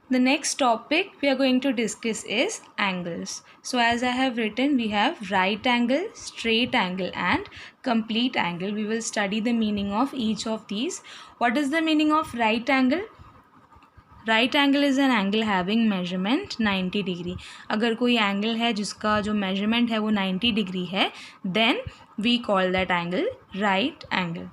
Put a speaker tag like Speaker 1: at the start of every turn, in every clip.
Speaker 1: The next topic we are going to discuss is angles. So as I have written, we have right angle, straight angle and complete angle. We will study the meaning of each of these. What is the meaning of right angle? Right angle is an angle having measurement 90 degree. अगर कोई angle है जिसका जो measurement है वो 90 degree है, then we call that angle right angle.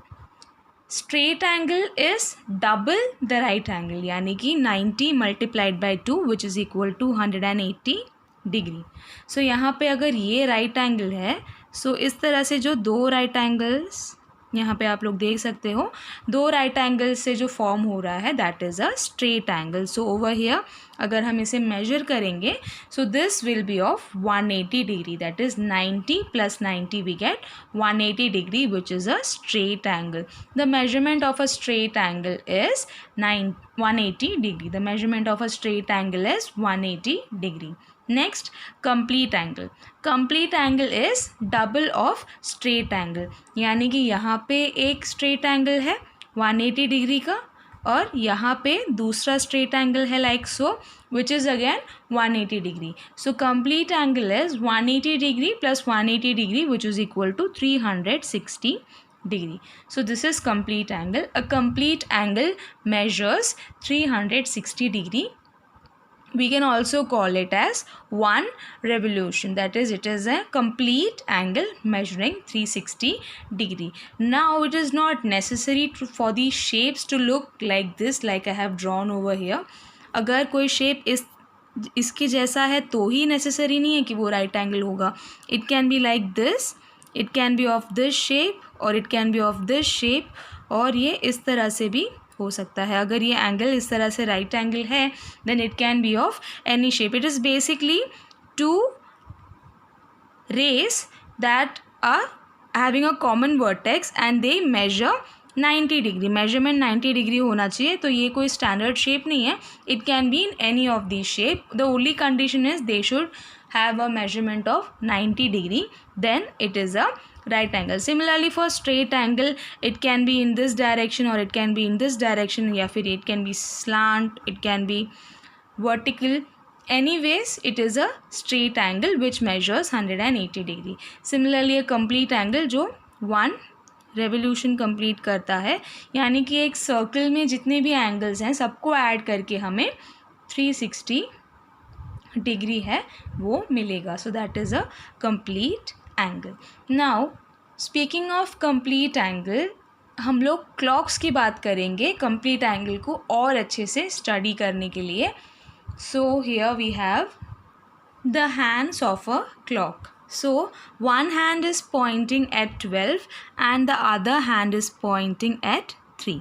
Speaker 1: Straight angle is double the right angle, यानी कि 90 multiplied by 2 which is equal to 180 degree. So यहाँ पे अगर ये राइट एंगल है, सो इस तरह से जो दो राइट एंगल्स यहाँ पे आप लोग देख सकते हो, दो राइट एंगल से जो फॉर्म हो रहा है that is a straight angle. So over here अगर हम इसे मेजर करेंगे, so this will be of 180 degree. That is 90 plus 90 we get 180 degree which is a straight angle. The measurement of a straight angle is 180 degree. The measurement of a straight angle is 180 degree. Next complete angle. Complete angle is double of straight angle, यानी कि यहाँ पे एक straight angle है 180 degree का और यहाँ पे दूसरा स्ट्रेट एंगल है like so which is again 180 degree. So complete angle is 180 degree plus 180 degree which is equal to 360 degree. So this is complete angle. A complete angle measures 360 degree. We can also call it as one revolution. That is, it is a complete angle measuring 360 degree. Now it is not necessary for these shapes to look like this, like I have drawn over here. अगर कोई shape इसके जैसा है तो ही necessary नहीं है कि वो राइट एंगल होगा. It can be like this, it can be of this shape और it can be of this shape, और ये इस तरह से भी हो सकता है. अगर ये एंगल इस तरह से राइट एंगल है then it can be of any shape. It is basically two rays that are having a common vertex and they measure 90 degree. Measurement 90 degree होना चाहिए. तो ये कोई स्टैंडर्ड शेप नहीं है. It can be in any of this shape. The only condition is they should have a measurement of 90 degree, then it is a right angle. Similarly for straight angle, it can be in this direction or it can be in this direction, या फिर it can be slant, it can be vertical. Anyways, it is a straight angle which measures 180 degree. Similarly a complete angle जो one revolution complete करता है, यानी कि एक circle में जितने भी एंगल्स हैं सबको ऐड करके हमें 360 डिग्री है वो मिलेगा. So that is a complete angle. Now speaking of complete angle, हम लोग क्लॉक्स की बात करेंगे कंप्लीट एंगल को और अच्छे से स्टडी करने के लिए. So here we have the hands of a clock. So one hand is pointing at 12 and the other hand is pointing at 3.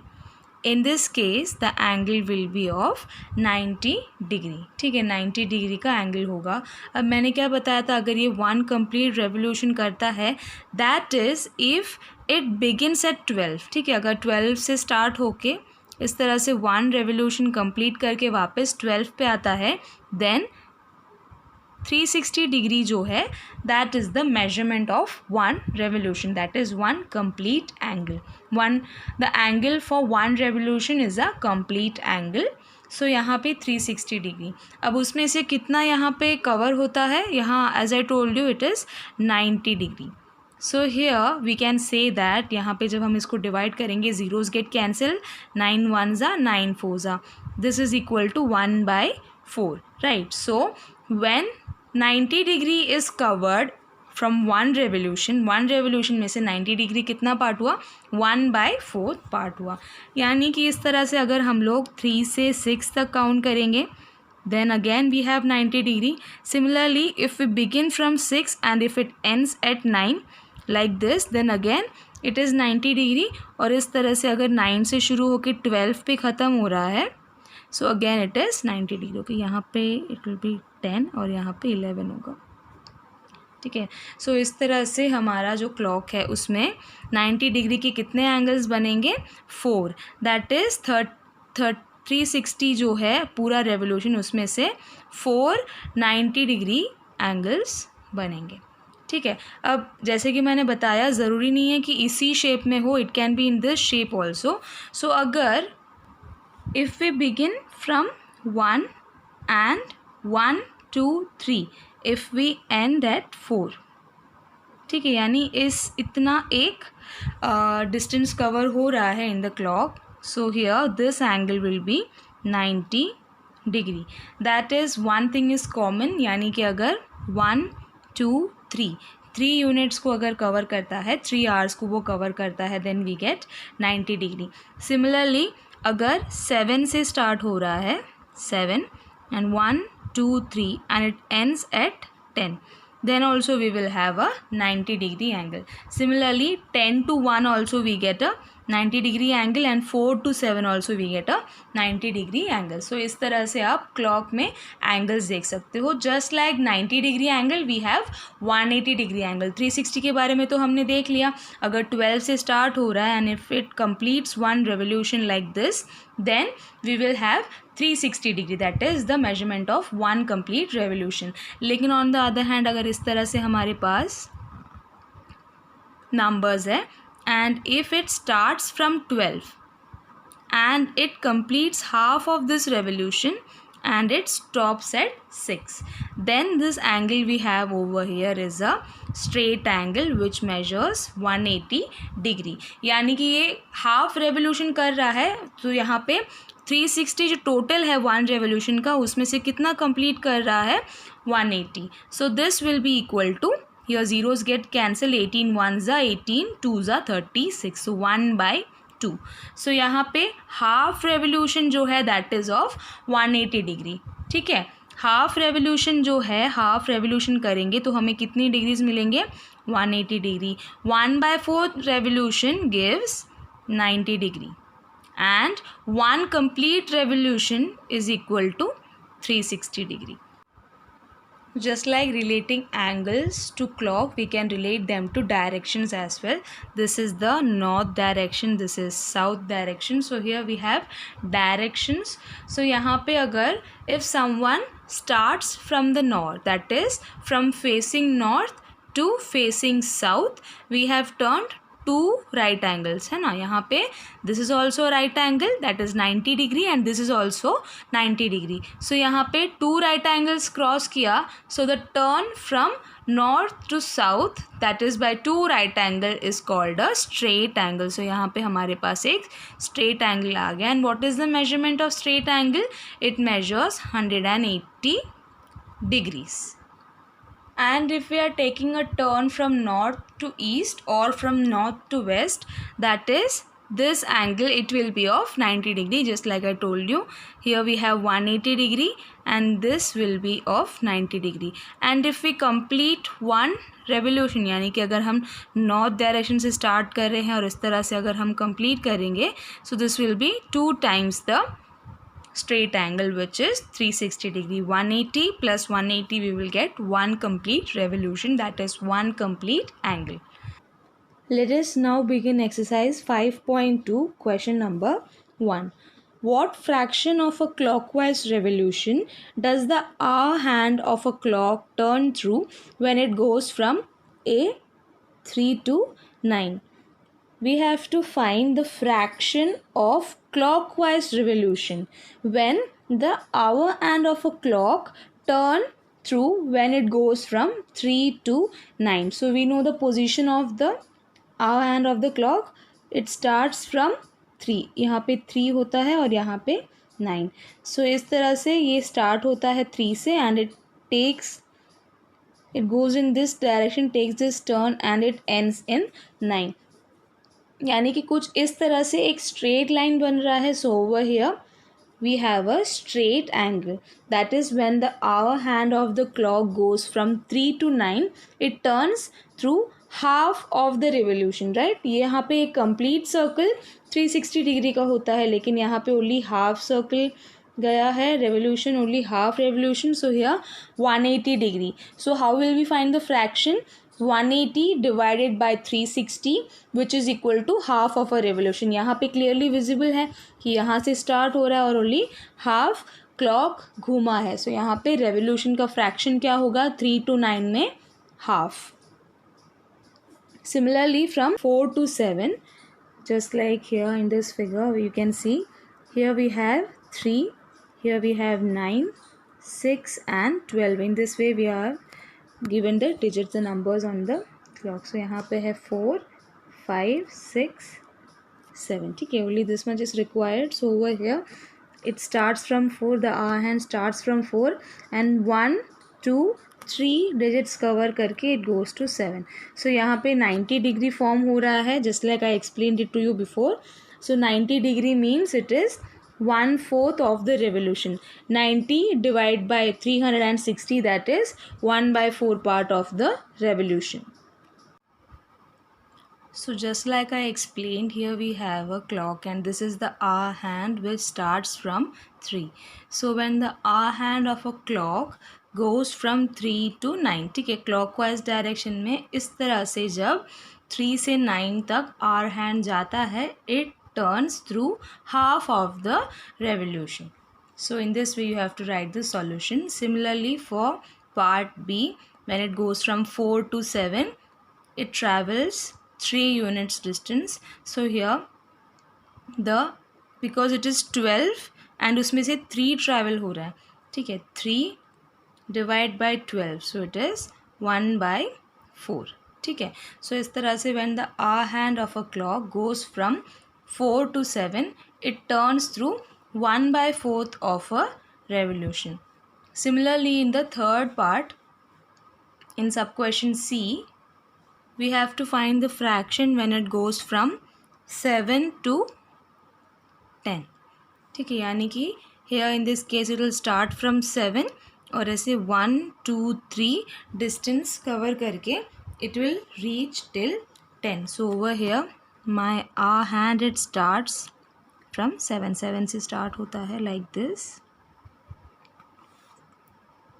Speaker 1: In this case the angle will be of 90 degree. ठीक है, 90 degree का angle होगा. अब मैंने क्या बताया था, अगर ये वन कंप्लीट रेवोल्यूशन करता है that is if it begins at 12. ठीक है, अगर 12 से स्टार्ट होके इस तरह से वन रेवोल्यूशन कंप्लीट करके वापस 12 पे आता है, देन 360 डिग्री जो है that is the measurement of one revolution. That is one complete angle. The angle for one revolution is a complete angle. So यहाँ पे 360 डिग्री. अब उसमें से कितना यहाँ पे कवर होता है, यहाँ as I told you it is 90 degree. So here we can say that यहाँ पे जब हम इसको डिवाइड करेंगे zeros get cancel, 9 1s are 9 4s are. This is equal to 1/4, right. So when 90 degree is covered from one revolution में से 90 degree कितना part हुआ, 1/4 पार्ट हुआ. यानी कि इस तरह से अगर हम लोग 3 से 6 तक काउंट करेंगे then again we have 90 degree. Similarly if we begin from 6 and if it ends at 9 like this then again it is 90 degree. और इस तरह से अगर 9 से शुरू होकर 12 पे ख़त्म हो रहा है so again it is 90 degree. Okay, यहाँ पे इट विल बी 10 और यहाँ पे 11 होगा. ठीक है, सो इस तरह से हमारा जो क्लॉक है उसमें 90 डिग्री के कितने एंगल्स बनेंगे, 4. दैट इज़ 360 जो है पूरा रेवोल्यूशन उसमें से 4 90 डिग्री एंगल्स बनेंगे. ठीक है, अब जैसे कि मैंने बताया ज़रूरी नहीं है कि इसी शेप में हो, it can be in this shape also. So अगर if we begin from 1 and 1 2 3 if we end at 4. ठीक है, यानी इस इतना एक डिस्टेंस कवर हो रहा है in the clock. So here this angle will B 90 degree. That is one thing is common, यानी कि अगर 1 2 3 यूनिट्स को अगर कवर करता है, 3 आवर्स को वो कवर करता है, then we get 90 degree. Similarly अगर 7 से स्टार्ट हो रहा है, 7 and 1 2 3 and it ends at 10, then also we will have a 90 degree angle. Similarly 10 to 1 also we get a 90 degree angle and 4 to 7 also we get a 90 degree angle. So इस तरह से आप clock में angles देख सकते हो. Just like 90 degree angle we have 180 degree angle. 360 के बारे में तो हमने देख लिया. अगर 12 से स्टार्ट हो रहा है and if it completes one revolution like this, then we will have 360 degree. That is the measurement of one complete revolution. लेकिन ऑन द अदर हैंड अगर इस तरह से हमारे पास नंबर्स है and if it starts from 12 and it completes half of this revolution and it stops at 6, then this angle we have over here is a straight angle which measures 180 degree. यानी कि ये half revolution कर रहा है, तो यहाँ पे 360 जो टोटल है वन रेवोल्यूशन का, उसमें से कितना कंप्लीट कर रहा है, 180. So this will be equal to, here zeros get cancelled, 18 ones are 18, 2s are 36, so 1/2. so यहाँ पे हाफ रेवोल्यूशन जो है दैट इज़ ऑफ 180 डिग्री. ठीक है, हाफ रेवोल्यूशन जो है, हाफ रेवोल्यूशन करेंगे तो हमें कितनी डिग्रीज मिलेंगे, 180 degree. 1/4 revolution gives 90 degree and 1 complete revolution is equal to 360 degree. Just like relating angles to clock, we can relate them to directions as well. This is the north direction, this is south direction. So here we have directions. So यहाँ पे अगर if someone starts from the north, that is from facing north to facing south, we have turned two right angles, है ना. यहाँ पे this is also right angle that is 90 degree and this is also 90 degree. So यहाँ पे two right angles cross किया, so the turn from north to south that is by two right angle is called a straight angle. So यहाँ पे हमारे पास एक straight angle आ गया. And what is the measurement of straight angle, it measures 180 degrees. And if we are taking a turn from north to east or from north to west, that is this angle, it will be of 90 degree, just like I told you. Here we have 180 degree and this will be of 90 degree. And if we complete one revolution, यानी कि अगर हम north direction से start कर रहे हैं और इस तरह से अगर हम कंप्लीट करेंगे, so this will be 2 times the straight angle which is 360 degree. 180 plus 180 we will get one complete revolution, that is one complete angle. Let us now begin exercise 5.2 question number 1. What fraction of a clockwise revolution does the hour hand of a clock turn through when it goes from a 3 to 9? We have to find the fraction of clockwise revolution when the hour hand of a clock turn through when it goes from 3 to 9. So we know the position of the hour hand of the clock. It starts from 3. यहाँ पे 3 होता है और यहाँ पे 9. So इस तरह से ये start होता है 3 से and it goes in this direction, takes this turn and it ends in 9. यानी कि कुछ इस तरह से एक स्ट्रेट लाइन बन रहा है. So over here we have a straight angle, that is when the hour hand of the clock goes from 3 to 9, it turns through half of the revolution, right. यहाँ पे एक कंप्लीट सर्कल 360 डिग्री का होता है, लेकिन यहाँ पे only half circle गया है, revolution only half revolution. So here 180 degree. So how will we find the fraction, 180 divided by 360 which is equal to half of a revolution. यहाँ पे clearly visible है कि यहाँ से start हो रहा है और only half clock घूमा है. So यहाँ पे revolution का fraction क्या होगा, 3 to 9 में half. Similarly from 4 to 7, just like here in this figure you can see, here we have 3, here we have 9, 6 and 12. In this way we are given the digits, the numbers on the clock. So यहाँ पे है 4, 5, 6, 7. ठीक है, only this much is required. So over here it starts from 4, the hour hand starts from 4 and 1, 2, 3 digits cover करके it goes to 7. So यहाँ पे 90 degree form हो रहा है, just like I explained it to you before. So 90 degree means it is 1/4 of the revolution. 90 divided by 360, that is 1/4 part of the revolution. So just like I explained, here we have a clock and this is the hour hand which starts from 3. So when the hour hand of a clock goes from 3 to 9, ठीक है, clockwise direction में इस तरह से जब 3 से 9 तक hour hand जाता है, it turns through half of the revolution. So in this way you have to write the solution. Similarly for part B, when it goes from 4 to 7, it travels 3 units distance. So here because it is 12 and उसमें से 3 travel हो रहा है, ठीक है, 3 divide by 12, so it is 1/4. ठीक है, so इस तरह से when the hour hand of a clock goes from 4 to 7, it turns through 1/4 of a revolution. Similarly in the third part, in sub question C, we have to find the fraction when it goes from 7 to 10. ठीक है, यानी कि here in this case it will start from 7 और ऐसे 1, 2, 3 distance cover करके it will reach till 10. So over here my hour hand it starts from 7. 7 से start होता है like this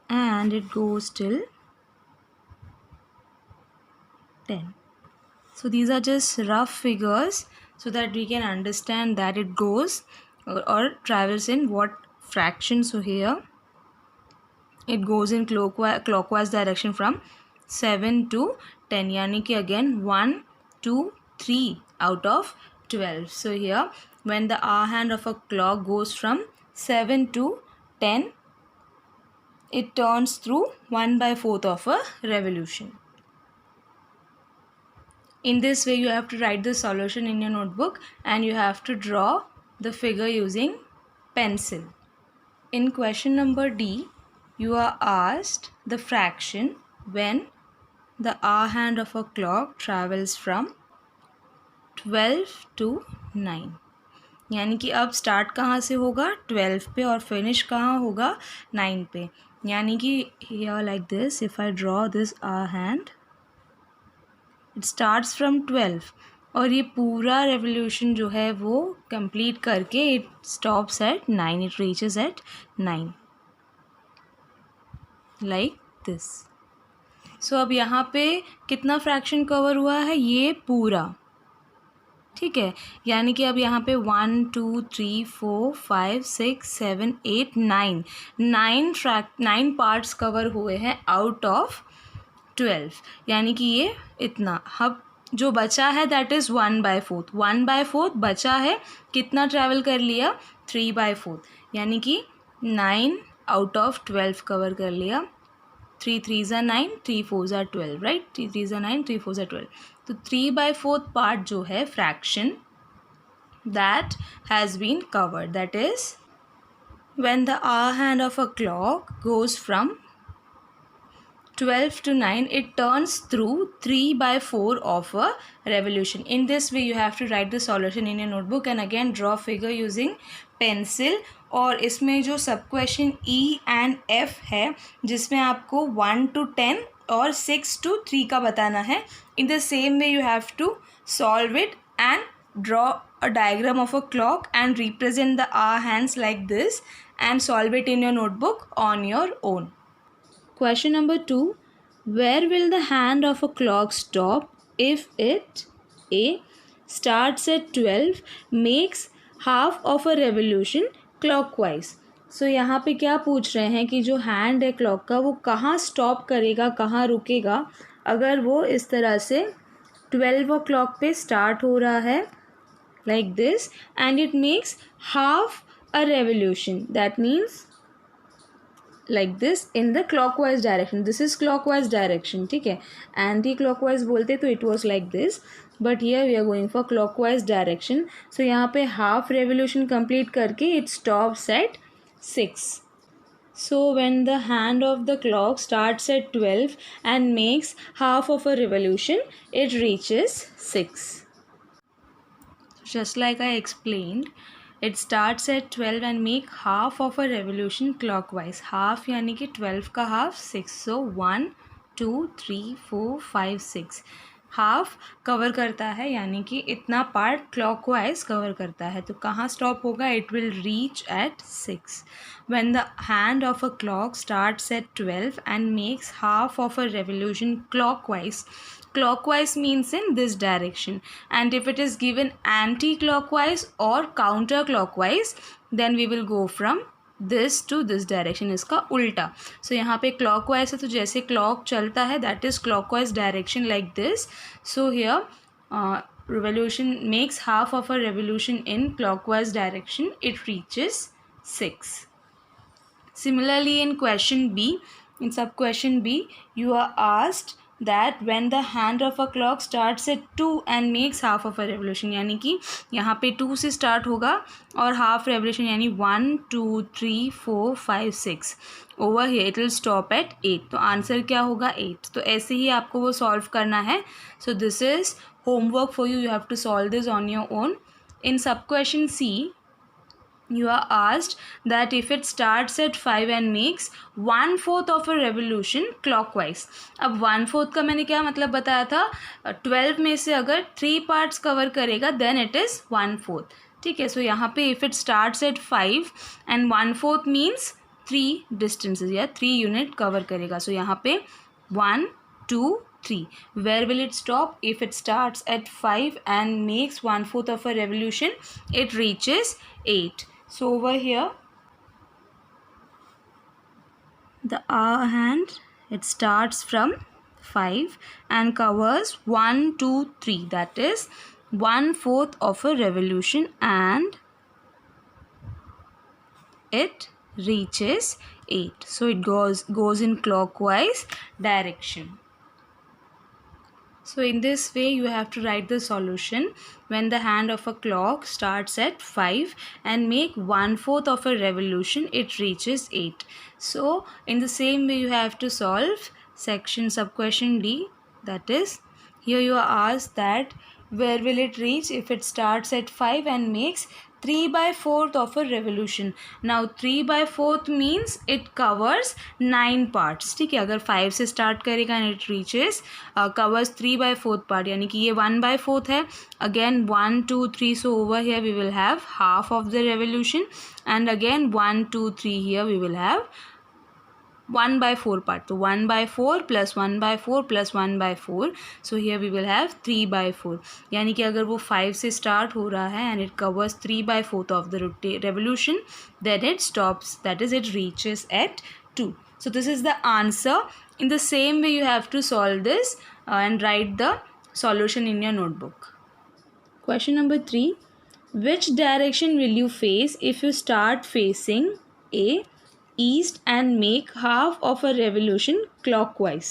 Speaker 1: and it goes till 10. So these are just rough figures so that we can understand that it goes or travels in what fraction. So here it goes in clockwise direction from 7 to 10, यानी कि again 1, 2, 3 out of 12. So here when the hour hand of a clock goes from 7 to 10, it turns through 1/4 of a revolution. In this way you have to write the solution in your notebook and you have to draw the figure using pencil. In question number D, you are asked the fraction when the hour hand of a clock travels from 12 to 9. यानी कि अब start कहाँ से होगा, 12 पे, और finish कहाँ होगा, 9 पे. यानी कि here like this, if I draw this hour hand, it starts from 12 और ये पूरा रेवोल्यूशन जो है वो कंप्लीट करके it stops at 9, it reaches at 9 like this. So अब यहाँ पे कितना फ्रैक्शन कवर हुआ है, ये पूरा, ठीक है, यानी कि अब यहाँ पे 1, 2, 3, 4, 5, 6, 7, 8, 9 पार्ट्स कवर हुए हैं आउट ऑफ 12, यानी कि ये इतना. अब जो बचा है दैट इज़ 1/4. 1/4 बचा है, कितना ट्रैवल कर लिया, 3/4, यानी कि 9 आउट ऑफ 12 कवर कर लिया. 3 3s are 9, 3 4s are 12, right, 3 3s are 9, 3 4s are 12. तो 3/4 पार्ट जो है fraction that has been covered, that is when the hour hand of a clock goes from 12 to 9, it turns through 3/4 of a revolution. In this way you have to write the solution in your notebook and again draw figure using pencil. और इसमें जो सब question E and F है जिसमें आपको 1 to 10 और 6 to 3 का बताना है, in the same way you have to solve it and draw a diagram of a clock and represent the hour hands like this and solve it in your notebook on your own. Question number 2. Where will the hand of a clock stop if it A. starts at 12, makes half of a revolution clockwise? So यहाँ पे क्या पूछ रहे हैं कि जो hand है clock का वो कहाँ स्टॉप करेगा, कहाँ रुकेगा अगर वो इस तरह से 12 o'clock पे स्टार्ट हो रहा है like this and it makes half a revolution. That means like this in the clockwise direction. This is clockwise direction, ठीक है. Anti clockwise बोलते तो it was like this, but here we are going for clockwise direction. So यहाँ पे half revolution complete करके it stops at 6. So when the hand of the clock starts at 12 and makes half of a revolution, it reaches 6. Just like I explained, it starts at 12 and make half of a revolution clockwise. Half यानी कि 12 का half 6. So 1, 2, 3, 4, 5, 6. Half cover करता है यानी कि इतना part clockwise cover करता है. तो कहाँ स्टॉप होगा? It will reach at 6. When the hand of a clock starts at 12 and makes half of a revolution clockwise. Clockwise means in this direction, and if it is given anti-clockwise or counter-clockwise, then we will go from this to this direction, इसका उल्टा. So यहाँ पे clockwise है तो जैसे clock चलता है that is clockwise direction like this. So here revolution makes half of a revolution in clockwise direction, it reaches 6. Similarly in question B, in sub question B, you are asked that when the hand of a clock starts at 2 and makes half of a revolution, यानी कि यहाँ पे 2 से start होगा और half revolution यानी 1, 2, 3, 4, 5, 6. Over here it will stop at 8. तो answer क्या होगा? 8. तो ऐसे ही आपको वो सॉल्व करना है. So this is homework for you have to solve this on your own. In sub question C you are asked that if it starts at 5 and makes 1/4 of a revolution clockwise. अब 1/4 का मैंने क्या मतलब बताया था? 12 में से अगर 3 पार्ट्स कवर करेगा then it is 1/4. ठीक है. सो यहाँ पे if it starts at 5 and 1/4 means 3 distances या 3 यूनिट कवर करेगा. सो यहाँ पे 1, 2, 3. Where will it stop? If it starts at 5 and makes 1/4 of a revolution, it reaches 8. So over here, the hour hand, it starts from 5 and covers 1, 2, 3. That is 1/4 of a revolution and it reaches 8. So it goes in clockwise direction. So in this way you have to write the solution. When the hand of a clock starts at 5 and make 1/4 of a revolution, it reaches 8. So in the same way you have to solve section sub question D. That is, here you are asked that where will it reach if it starts at 5 and makes 3/4 of a revolution. Now 3/4 means it covers 9 parts. ठीक है. अगर 5 से start करेगा and it reaches covers 3/4 part यानी कि ये 1/4 है. Again 1, 2, 3. So over here we will have half of the revolution and again 1, 2, 3 here we will have 1/4 part. तो 1/4 plus 1/4 plus 1/4. So here we will have 3/4. यानी कि अगर वो 5 से start हो रहा है and it covers 3/4 of the revolution, then it stops. That is, it reaches at 2. So this is the answer. In the same way you have to solve this and write the solution in your notebook. Question number 3. Which direction will you face if you start facing A, east and make half of a revolution clockwise?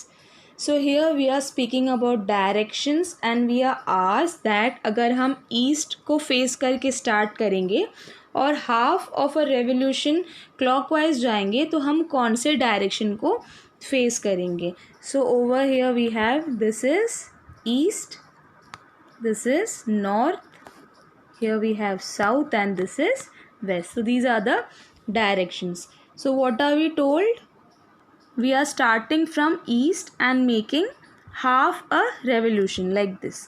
Speaker 1: So here we are speaking about directions and we are asked that अगर हम east को face करके start करेंगे और half of a revolution clockwise जाएंगे तो हम कौन से direction को face करेंगे? So over here we have, this is east, this is north, here we have south and this is west. So these are the directions. So what are we told? We are starting from east and making half a revolution like this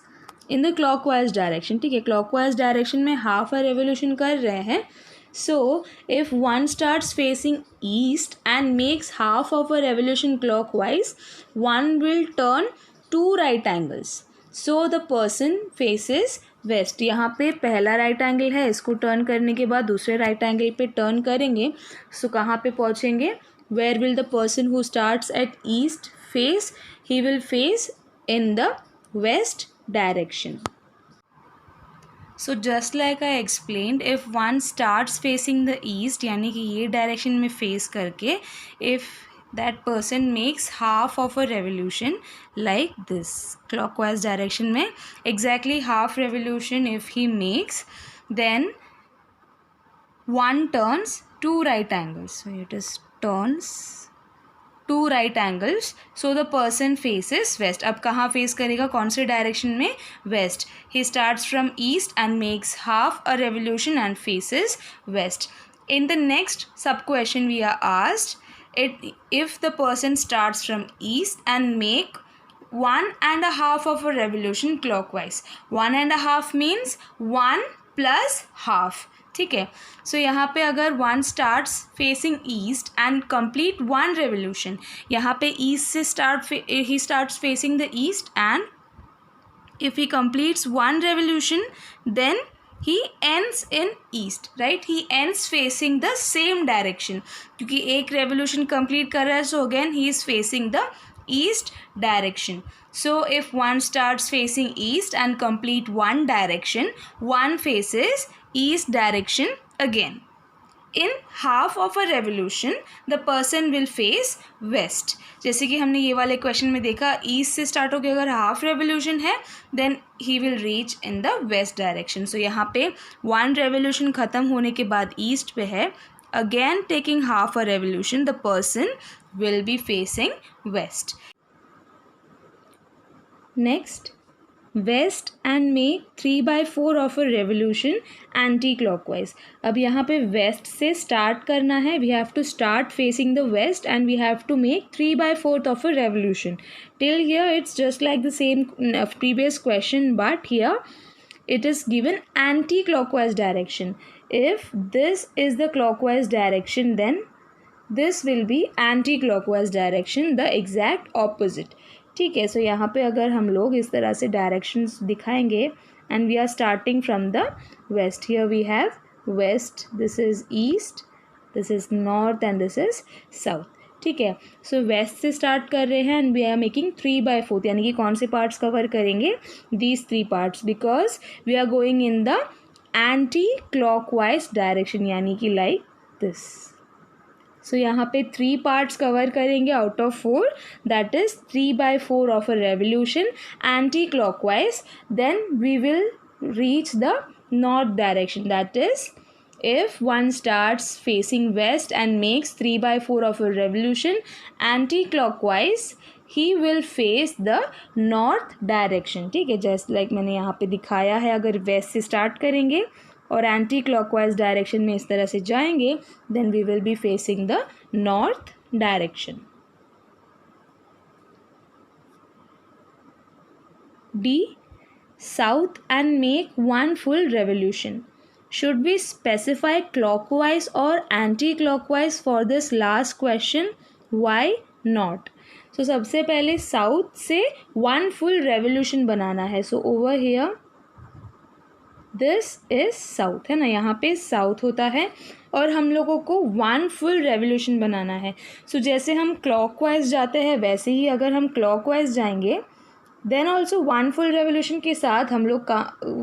Speaker 1: in the clockwise direction. ठीक है. clockwise direction में half a revolution कर रहे हैं. So if one starts facing east and makes half of a revolution clockwise, one will turn 2 right angles. So the person faces west. यहाँ पे पहला right angle है, इसको टर्न करने के बाद दूसरे राइट एंगल पे टर्न करेंगे. सो कहाँ पे पहुँचेंगे? Where will the person who starts at east face? He will face in the west direction. So just like I explained, if one starts facing the east, यानी कि ये डायरेक्शन में face करके, इफ़ that person makes half of a revolution like this, clockwise direction में exactly half revolution if he makes, then one turns two right angles, so it is turns two right angles, so the person faces west. अब कहाँ face करेगा, कौन से direction में, waste. he starts from east and makes half a revolution and faces west. In the next sub question we are asked, if the person starts from east and make 1.5 of a revolution clockwise. 1.5 means 1 plus half. ठीक है. सो यहाँ पे अगर one starts facing east and complete one revolution, यहाँ पे east से he starts facing the east and if he completes one revolution, then he ends in east, right? he ends facing the same direction, क्योंकि एक revolution complete कर रहा है, so again he is facing the east direction. So if one starts facing east and complete one direction, one faces east direction again. In half of a revolution, the person will face west. जैसे कि हमने ये वाले question में देखा, east से start होकर अगर हाफ रेवोल्यूशन है, then he will reach in the west direction. So यहाँ पे वन रेवोल्यूशन ख़त्म होने के बाद ईस्ट पे है, again taking half a revolution, the person will be facing west. Next, west and make 3/4 of a revolution anti clockwise. अब यहाँ पे वेस्ट से स्टार्ट करना है, we have to start facing the west and we have to make 3/4 of a revolution. Till here it's just like the same previous question, but here it is given anti-clockwise direction. If this is the clockwise direction, then this will be anti-clockwise direction, the exact opposite. ठीक है. सो यहाँ पे अगर हम लोग इस तरह से डायरेक्शंस दिखाएंगे and we are starting from the west, here we have west, this is east, this is north and this is south. ठीक है. सो वेस्ट से स्टार्ट कर रहे हैं एंड वी आर मेकिंग 3/4, यानी कि कौन से पार्ट्स कवर करेंगे, these 3 parts, because we are going in the anti clockwise direction, यानी कि लाइक दिस. सो यहाँ पे 3 पार्ट्स कवर करेंगे out of 4, that is 3/4 of a revolution anti clockwise. Then we will reach the north direction, that is if one starts facing west and makes 3/4 of a revolution anti-clockwise, he will face the north direction. ठीक है. Just like मैंने यहाँ पे दिखाया है, अगर waste से start करेंगे और एंटी क्लॉकवाइज डायरेक्शन में इस तरह से जाएंगे, then we will be facing the north direction. D, south and make 1 full revolution. Should we specify clockwise or anti-clockwise for this last question? Why not? So सबसे पहले south से 1 full revolution बनाना है. So over here this is south, है ना, यहाँ पे south होता है और हम लोगों को 1 full revolution बनाना है. So जैसे हम clockwise जाते हैं वैसे ही अगर हम clockwise जाएंगे, देन ऑल्सो 1 full रेवोल्यूशन के साथ हम लोग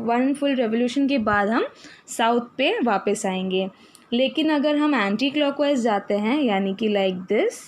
Speaker 1: 1 full रेवोल्यूशन के बाद हम साउथ पे वापस आएंगे. लेकिन अगर हम एंटी क्लॉकवाइज जाते हैं, यानी कि लाइक दिस,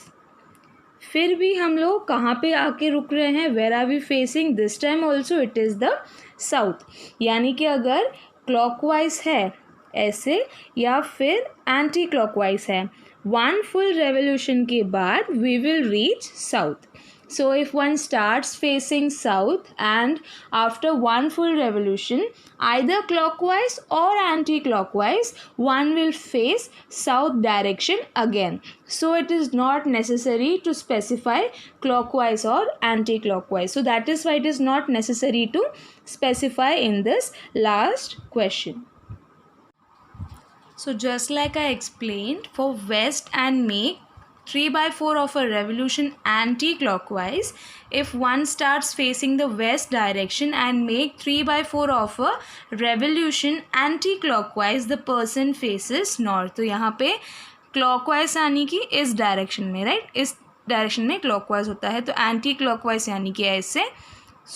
Speaker 1: फिर भी हम लोग कहाँ पे आके रुक रहे हैं, where are we facing, this time also it is the south. यानी कि अगर क्लॉकवाइज है ऐसे या फिर एंटी क्लॉकवाइज है, 1 full रेवोल्यूशन के बाद we will reach south. So if one starts facing south and after 1 full revolution, either clockwise or anti-clockwise, one will face south direction again. So it is not necessary to specify clockwise or anti-clockwise. So that is why it is not necessary to specify in this last question. So just like I explained, for west and make 3/4 of a revolution anti-clockwise, if one starts facing the west direction and make 3/4 of a revolution anti-clockwise, the person faces north. तो यहाँ पे clockwise यानी कि इस direction में, right, इस direction में clockwise होता है, तो anti-clockwise यानी कि ऐसे.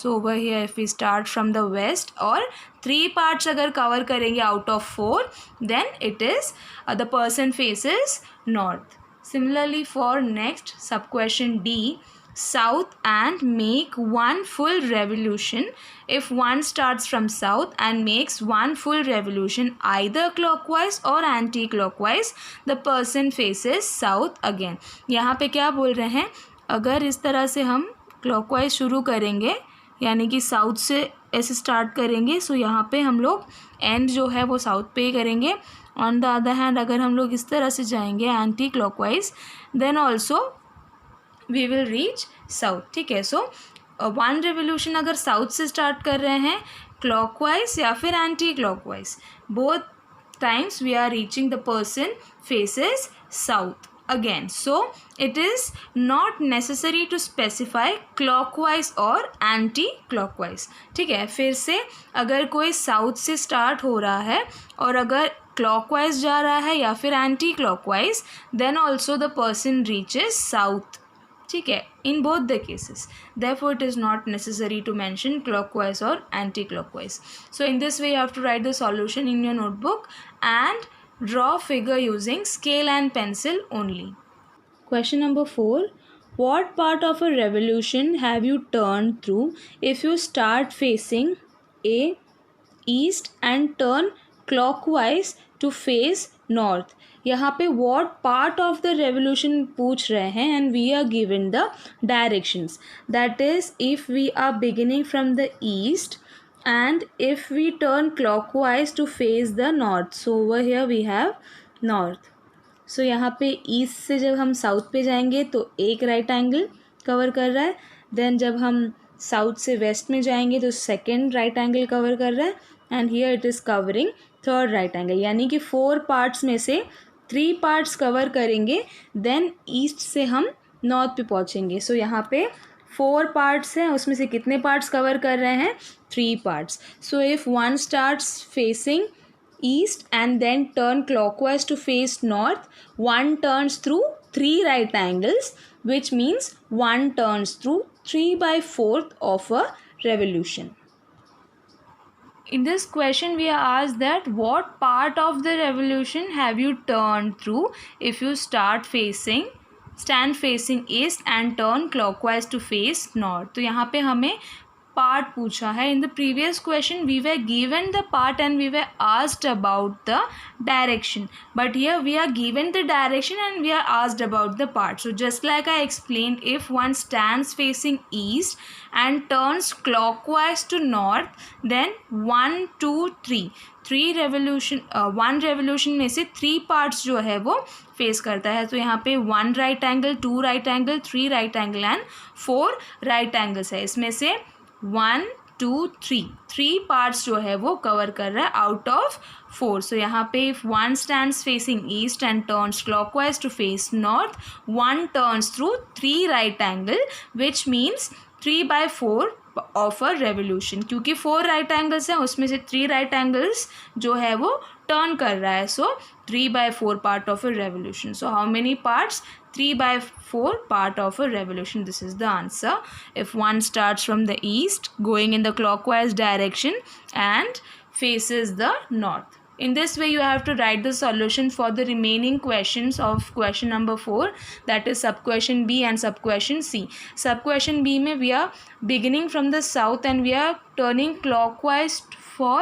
Speaker 1: So over here if we start from the west और 3 पार्ट्स अगर कवर करेंगे out of 4 then it is the person faces north. Similarly for next sub question D, south and make one full revolution. If one starts from south and makes one full revolution either clockwise or anti-clockwise, the person faces south again. यहाँ पे क्या बोल रहे हैं, अगर इस तरह से हम क्लॉकवाइज शुरू करेंगे यानी कि साउथ से ऐसे स्टार्ट करेंगे, सो यहाँ पे हम लोग एंड जो है वो साउथ पे ही करेंगे. ऑन द अदर हैंड अगर हम लोग इस तरह से जाएंगे anti clockwise then also we will reach south. ठीक है, सो वन रेवोल्यूशन अगर साउथ से स्टार्ट कर रहे हैं क्लॉकवाइज या फिर anti clockwise, both times we are reaching the person faces south again. So it is not necessary to specify clockwise or anti-clockwise. ठीक है, फिर से अगर कोई साउथ से स्टार्ट हो रहा है और अगर क्लॉकवाइज जा रहा है या फिर anti clockwise then also the person reaches south. ठीक है, in both the cases. therefore it is not necessary to mention clockwise or anti-clockwise. So in this way you have to write the solution in your notebook and draw figure using scale and pencil only. Question number 4. What part of a revolution have you turned through if you start facing A east and turn clockwise to face north? यहाँ पे what part of the revolution पूछ रहे हैं and we are given the directions. That is, if we are beginning from the east and if we turn clockwise to face the north, so over here we have north. So यहाँ पे east से जब हम south पे जाएंगे तो एक right angle cover कर रहा है, देन जब हम साउथ से वेस्ट में जाएंगे तो सेकेंड राइट एंगल कवर कर रहा है and here it is covering third right angle. यानी कि 4 पार्ट्स में से 3 पार्ट्स कवर करेंगे देन ईस्ट से हम नॉर्थ पे पहुँचेंगे. सो यहाँ पे 4 पार्ट्स हैं, उसमें से कितने पार्ट्स कवर कर रहे हैं, 3 parts. So if one starts facing east and then turn clockwise to face north, one turns through 3 right angles, which means one turns through 3/4 of a revolution. In this question we are asked that what part of the revolution have you turned through if you stand facing east and turn clockwise to face north. तो यहाँ पे हमें part पूछा है. In the previous question we were given the part and we were asked about the direction, but here we are given the direction and we are asked about the part. So just like I explained, if one stands facing east and turns clockwise to north then 1 2 3 one revolution में से 3 parts जो है वो face करता है. तो यहाँ पे 1 right angle, 2 right angle, 3 right angle and 4 right angles है. इसमें से 1 2 3 पार्ट्स जो है वो कवर कर रहा है आउट ऑफ 4. सो यहाँ पे if one stands facing east and turns clockwise to face north, one turns through 3 right angle which means 3/4 of a revolution. क्योंकि 4 राइट एंगल्स हैं उसमें से 3 राइट एंगल्स जो है वो टर्न कर रहा है. सो 3/4 part of a revolution. So how many parts, 3/4 part of a revolution. This is the answer. If one starts from the east going in the clockwise direction and faces the north. In this way you have to write the solution for the remaining questions of question number 4, that is sub question B and sub question C. Sub question B में we are beginning from the south and we are turning clockwise for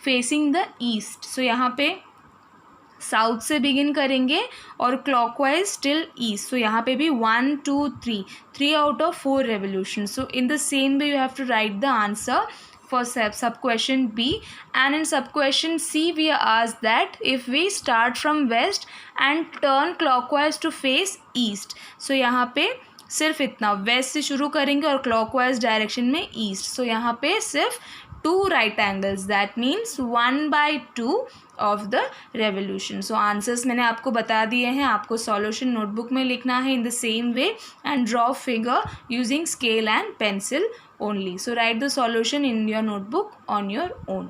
Speaker 1: facing the east. So यहाँ पे south से begin करेंगे और clockwise till east. सो यहाँ पे भी 1 2 3 out of 4 revolution. So in the same way you have to write the answer for sub question B, and in sub question C we are asked that if we start from west and turn clockwise to face east. So यहाँ पे सिर्फ इतना, waste से शुरू करेंगे और clockwise direction में east. सो यहाँ पे सिर्फ 2 right angles, that means 1/2 of the revolution. So answers मैंने आपको बता दिए हैं, आपको सॉल्यूशन नोटबुक में लिखना है in the same way and draw figure using scale and pencil only. So write the solution in your notebook on your own.